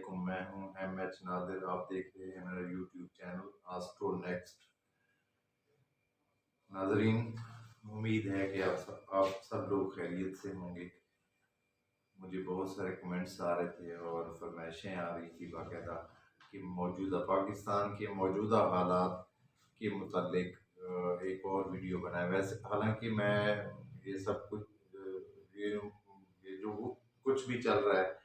علیکم، میں ہوں MS نادر، آپ دیکھ رہے ہیں میرا یوٹیوب چینل آسٹرو نیکسٹ۔ ناظرین، امید ہے کہ آپ سب لوگ خیریت سے ہوں گے۔ مجھے بہت سارے کمنٹس آ رہے تھے اور فرمائشیں آ رہی تھی باقاعدہ کہ موجودہ پاکستان کے موجودہ حالات کے متعلق ایک اور ویڈیو بنائے۔ ویسے حالانکہ میں یہ سب کچھ یہ جو کچھ بھی چل رہا ہے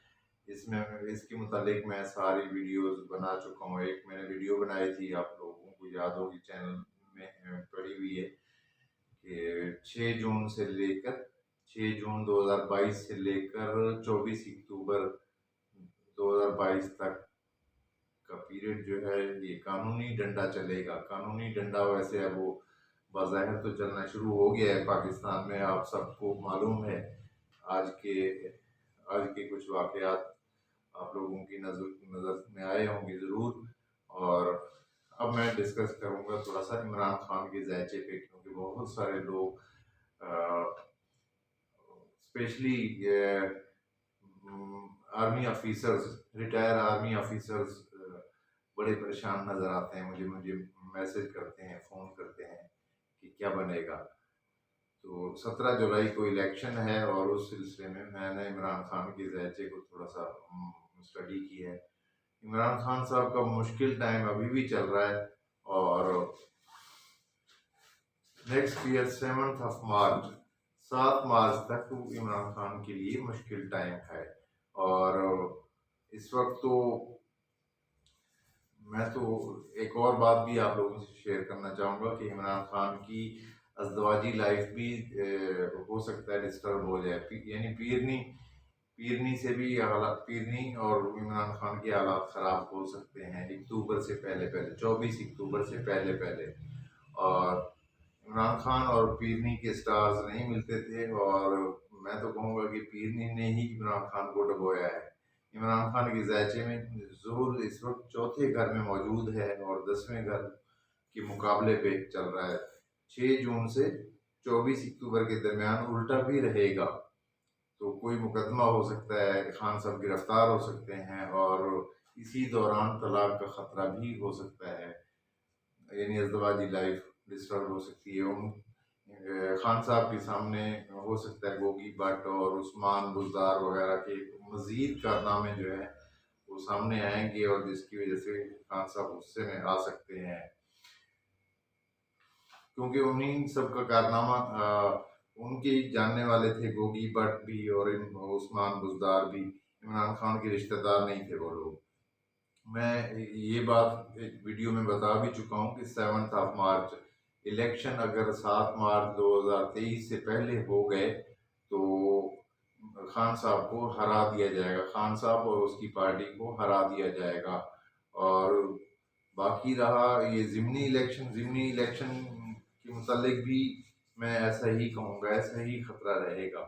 اس کے متعلق میں ساری ویڈیوز بنا چکا ہوں۔ ایک میں نے ویڈیو بنائی تھی، آپ لوگوں کو یاد ہوگی، چینل میں پڑی ہوئی ہے کہ 6 جون 2022 سے لے کر 24 اکتوبر 2022 تک کا پیریڈ جو ہے یہ قانونی ڈنڈا چلے گا۔ قانونی ڈنڈا ویسے اب وہ بظاہر تو چلنا شروع ہو گیا ہے پاکستان میں، آپ سب کو معلوم ہے۔ آج کے کچھ واقعات آپ لوگوں کی نظر میں آئے ہوں گے ضرور، اور اب میں ڈسکس کروں گا تھوڑا سا عمران خان کے ذائچے پہ، کیونکہ بہت سارے لوگ specially army officers, retire army officers بڑے پریشان نظر آتے ہیں۔ مجھے میسج کرتے ہیں، فون کرتے ہیں کہ کیا بنے گا۔ تو 17 جولائی کو الیکشن ہے، اور اس سلسلے میں نے عمران خان کے ذائچے کو تھوڑا سا اسٹڈی کی ہے۔ عمران خان صاحب کا مشکل ٹائم ابھی بھی چل رہا ہے، اور نیکسٹ ایئر 7 مارچ تک عمران خان کے لیے مشکل ٹائم ہے۔ اور اس وقت تو میں ایک اور بات بھی آپ لوگوں سے شیئر کرنا چاہوں گا کہ عمران خان کی ازدواجی لائف بھی ہو سکتا ہے ڈسٹرب ہو جائے، یعنی پیرنی سے بھی حالات، پیرنی اور عمران خان کے حالات خراب ہو سکتے ہیں اکتوبر سے پہلے 24 اکتوبر سے پہلے۔ اور عمران خان اور پیرنی کے سٹارز نہیں ملتے تھے، اور میں تو کہوں گا کہ پیرنی نے ہی عمران خان کو ڈبویا ہے۔ عمران خان کے ذائچے میں ظہور اس وقت 4تھے گھر میں موجود ہے، اور 10ویں گھر کے مقابلے پہ چل رہا ہے۔ 6 جون سے 24 اکتوبر کے درمیان الٹا بھی رہے گا، تو کوئی مقدمہ ہو سکتا ہے، خان صاحب گرفتار ہو سکتے ہیں، اور اسی دوران طلاق کا خطرہ بھی ہو سکتا ہے، یعنی ازدواجی لائف ڈسٹرب ہو سکتی ہے۔ خان صاحب کے سامنے ہو سکتا ہے گوگی بٹ اور عثمان بزدار وغیرہ کے مزید کارنامے جو ہیں وہ سامنے آئیں گے، اور جس کی وجہ سے خان صاحب غصے میں آ سکتے ہیں، کیونکہ انہیں سب کا کارنامہ ان کے جاننے والے تھے، گوگی بٹ بھی اور عثمان بزدار بھی عمران خان کے رشتہ دار نہیں تھے وہ لوگ۔ میں یہ بات ایک ویڈیو میں بتا بھی چکا ہوں کہ 7 مارچ الیکشن اگر 7 مارچ 2023 سے پہلے ہو گئے تو خان صاحب کو ہرا دیا جائے گا، خان صاحب اور اس کی پارٹی کو ہرا دیا جائے گا۔ اور باقی رہا یہ ضمنی الیکشن کے متعلق بھی میں ایسا ہی کہوں گا، ایسا ہی خطرہ رہے گا۔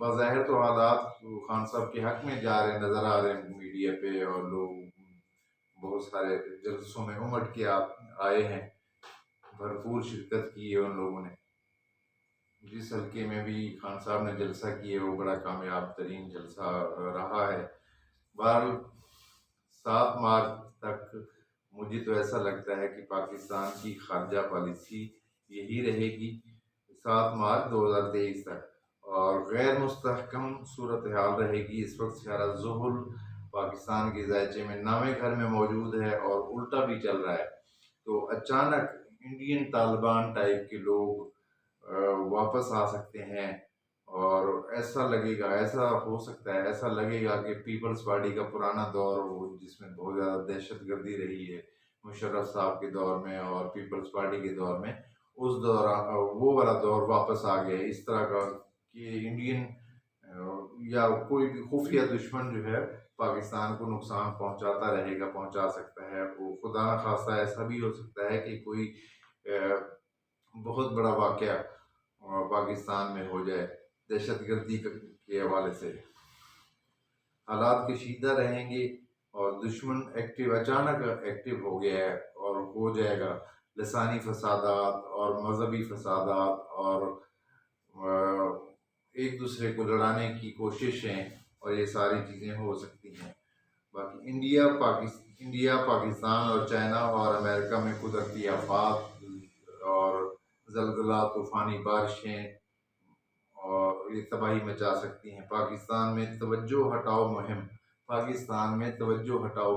بظاہر تو حالات خان صاحب کے حق میں جا رہے نظر آ رہے ہیں میڈیا پہ، اور لوگ بہت سارے جلسوں میں امٹ کے آئے ہیں، بھرپور شرکت کی ہے ان لوگوں نے۔ جس حلقے میں بھی خان صاحب نے جلسہ کیا وہ بڑا کامیاب ترین جلسہ رہا ہے۔ بہرحال 7 مارچ تک مجھے تو ایسا لگتا ہے کہ پاکستان کی خارجہ پالیسی یہی رہے گی 7 مارچ 2023 تک، اور غیر مستحکم صورتحال رہے گی۔ اس وقت سیارہ زحل پاکستان کے ذائچے میں 9ویں گھر میں موجود ہے، اور الٹا بھی چل رہا ہے، تو اچانک انڈین طالبان ٹائپ کے لوگ واپس آ سکتے ہیں، اور ایسا لگے گا، ایسا ہو سکتا ہے، ایسا لگے گا کہ پیپلز پارٹی کا پرانا دور جس میں بہت زیادہ دہشت گردی رہی ہے مشرف صاحب کے دور میں اور پیپلز پارٹی کے دور میں، اس دوران وہ والا دور واپس آ گیا ہے۔ اس طرح کا کہ انڈین یا کوئی بھی خفیہ دشمن جو ہے پاکستان کو نقصان پہنچاتا رہے گا، پہنچا سکتا ہے۔ وہ خدا نخواستہ ایسا بھی ہو سکتا ہے کہ کوئی بہت بڑا واقعہ پاکستان میں ہو جائے دہشت گردی کے حوالے سے۔ حالات کشیدہ رہیں گے، اور دشمن اچانک ایکٹیو ہو گیا ہے، اور ہو جائے گا لسانی فسادات اور مذہبی فسادات، اور ایک دوسرے کو لڑانے کی کوششیں، اور یہ ساری چیزیں ہو سکتی ہیں۔ انڈیا، پاکستان اور چائنا اور امریکہ میں قدرتی آفات اور زلزلہ، طوفانی بارشیں اور یہ تباہی مچا سکتی ہیں۔ پاکستان میں توجہ ہٹاؤ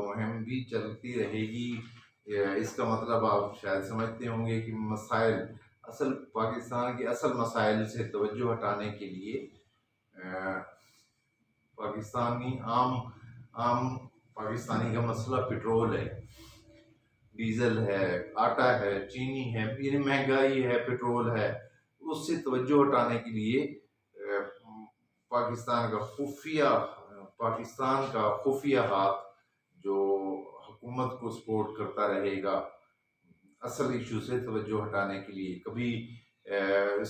مہم بھی چلتی رہے گی۔ اس کا مطلب آپ شاید سمجھتے ہوں گے کہ پاکستان کے اصل مسائل سے توجہ ہٹانے کے لیے پاکستانی کا مسئلہ پٹرول ہے، ڈیزل ہے، آٹا ہے، چینی ہے، یعنی مہنگائی ہے، پٹرول ہے۔ اس سے توجہ ہٹانے کے لیے پاکستان کا خفیہ ہاتھ جو حکومت کو سپورٹ کرتا رہے گا اصل ایشو سے توجہ ہٹانے کے لیے۔ کبھی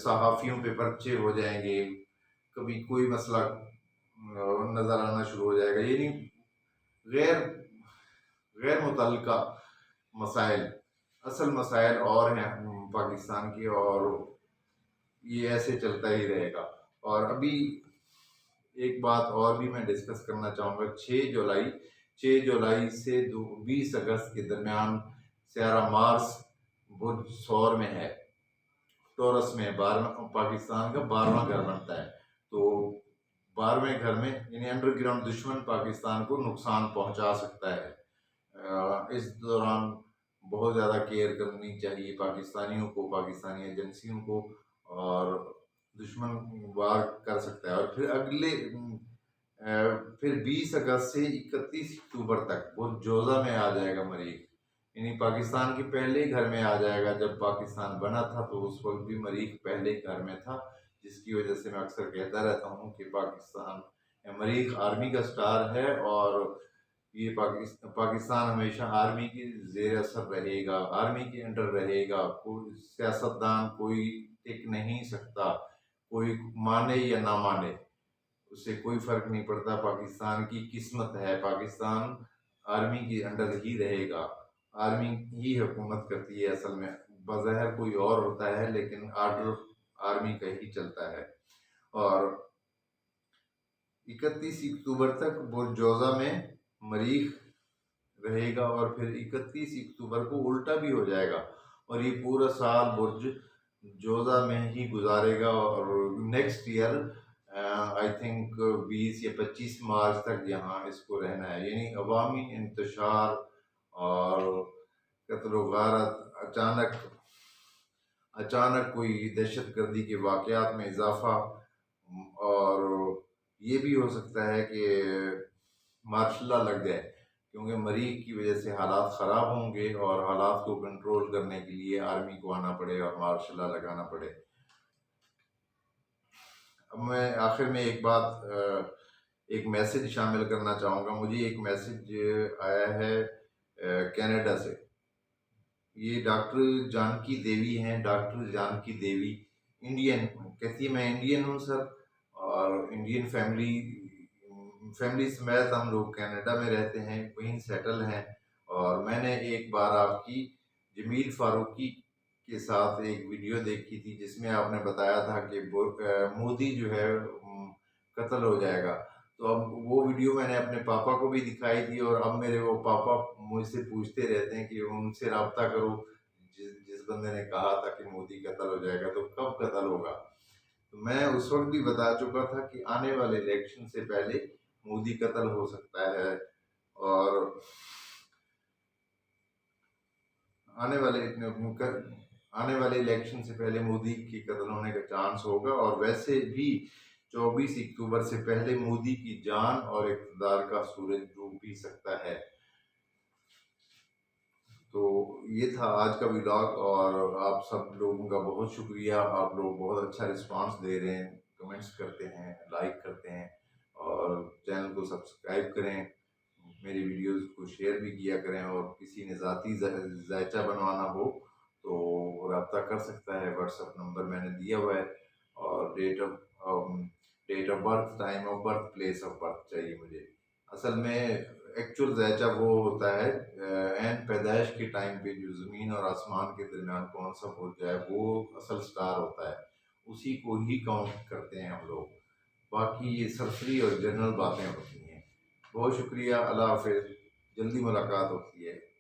صحافیوں پہ پرچے ہو جائیں گے، کبھی کوئی مسئلہ نظر آنا شروع ہو جائے گا، یعنی غیر متعلقہ مسائل، اصل مسائل اور ہیں پاکستان کی، اور یہ ایسے چلتا ہی رہے گا۔ اور ابھی ایک بات اور بھی میں ڈسکس کرنا چاہوں گا۔ 6 جولائی سے 20 اگست کے درمیان سیارہ مارس برج ثور میں ہے، ٹورس میں، پاکستان کا 12واں گھر بنتا ہے۔ تو 12ویں گھر میں یعنی انڈر گراؤنڈ دشمن پاکستان کو نقصان پہنچا سکتا ہے۔ اس دوران بہت زیادہ کیئر کرنی چاہیے پاکستانیوں کو، پاکستانی ایجنسیوں کو، اور دشمن وار کر سکتا ہے۔ اور پھر 20 اگست سے 31 اکتوبر تک وہ جوزہ میں آ جائے گا مریخ، یعنی پاکستان کے پہلے گھر میں آ جائے گا۔ جب پاکستان بنا تھا تو اس وقت بھی مریخ پہلے گھر میں تھا، جس کی وجہ سے میں اکثر کہتا رہتا ہوں کہ مریخ آرمی کا سٹار ہے، اور یہ پاکستان ہمیشہ آرمی کی زیر اثر رہے گا، آرمی کے انڈر رہے گا۔ کوئی سیاستدان کوئی ٹک نہیں سکتا، کوئی مانے یا نہ مانے، اس سے کوئی فرق نہیں پڑتا۔ پاکستان کی قسمت ہے، پاکستان آرمی کے انڈر ہی رہے گا، آرمی ہی حکومت کرتی ہے۔ اصل میں بظاہر کوئی اور ہوتا ہے، لیکن آرڈر آرمی کا ہی چلتا ہے۔ اور 31 اکتوبر تک برج جوزہ میں مریخ رہے گا، اور پھر 31 اکتوبر کو الٹا بھی ہو جائے گا، اور یہ پورا سال برج جوزہ میں ہی گزارے گا۔ اور نیکسٹ ایئر آئی تھنک 20 یا 25 مارچ تک یہاں اس کو رہنا ہے۔ یعنی عوامی انتشار اور قتل و غارت، اچانک کوئی دہشت گردی کے واقعات میں اضافہ، اور یہ بھی ہو سکتا ہے کہ مارشل لا لگ جائے، کیونکہ مریخ کی وجہ سے حالات خراب ہوں گے، اور حالات کو کنٹرول کرنے کے لیے آرمی کو آنا پڑے اور مارشل لا لگانا پڑے۔ اب میں آخر میں ایک میسج شامل کرنا چاہوں گا۔ مجھے ایک میسج آیا ہے کینیڈا سے۔ یہ ڈاکٹر جانکی دیوی ہیں، ڈاکٹر جانکی دیوی، انڈین، کہتی ہے میں انڈین ہوں سر، اور انڈین فیملی سمیت ہم لوگ کینیڈا میں رہتے ہیں، وہیں سیٹل ہیں۔ اور میں نے ایک بار آپ کی جمیل فاروقی کے ساتھ ایک ویڈیو دیکھی تھی، جس میں آپ نے بتایا تھا کہ مودی جو ہے قتل ہو جائے گا۔ تو اب وہ ویڈیو میں نے اپنے پاپا کو بھی دکھائی تھی، اور اب میرے وہ پاپا مجھ سے پوچھتے رہتے ہیں کہ ان سے رابطہ کرو، جس بندے نے کہا تھا کہ مودی قتل ہو جائے گا، تو کب قتل ہوگا؟ تو میں اس وقت بھی بتا چکا تھا کہ آنے والے الیکشن سے پہلے مودی قتل ہو سکتا ہے، اور آنے والے الیکشن سے پہلے مودی کی قتل ہونے کا چانس ہوگا۔ اور ویسے بھی 24 اکتوبر سے پہلے مودی کی جان اور اقتدار کا سورج ڈوب بھی سکتا ہے۔ تو یہ تھا آج کا ولاگ، اور آپ سب لوگوں کا بہت شکریہ۔ آپ لوگ بہت اچھا رسپانس دے رہے ہیں، کمنٹس کرتے ہیں، لائک کرتے ہیں، اور چینل کو سبسکرائب کریں، میری ویڈیوز کو شیئر بھی کیا کریں۔ اور کسی نے ذاتی ذائچہ بنوانا ہو تو رابطہ کر سکتا ہے، واٹس ایپ نمبر میں نے دیا ہوا ہے۔ اور date of birth, time of birth, place of birth چاہیے مجھے۔ اصل میں ایکچوئل ذائچہ وہ ہوتا ہے عین پیدائش کے ٹائم پہ جو زمین اور آسمان کے درمیان کون سا برج ہے، وہ اصل سٹار ہوتا ہے، اسی کو ہی کاؤنٹ کرتے ہیں ہم لوگ۔ باقی یہ سرسری اور جنرل باتیں ہوتی ہیں۔ بہت شکریہ، اللہ حافظ۔ جلدی ملاقات ہوتی ہے۔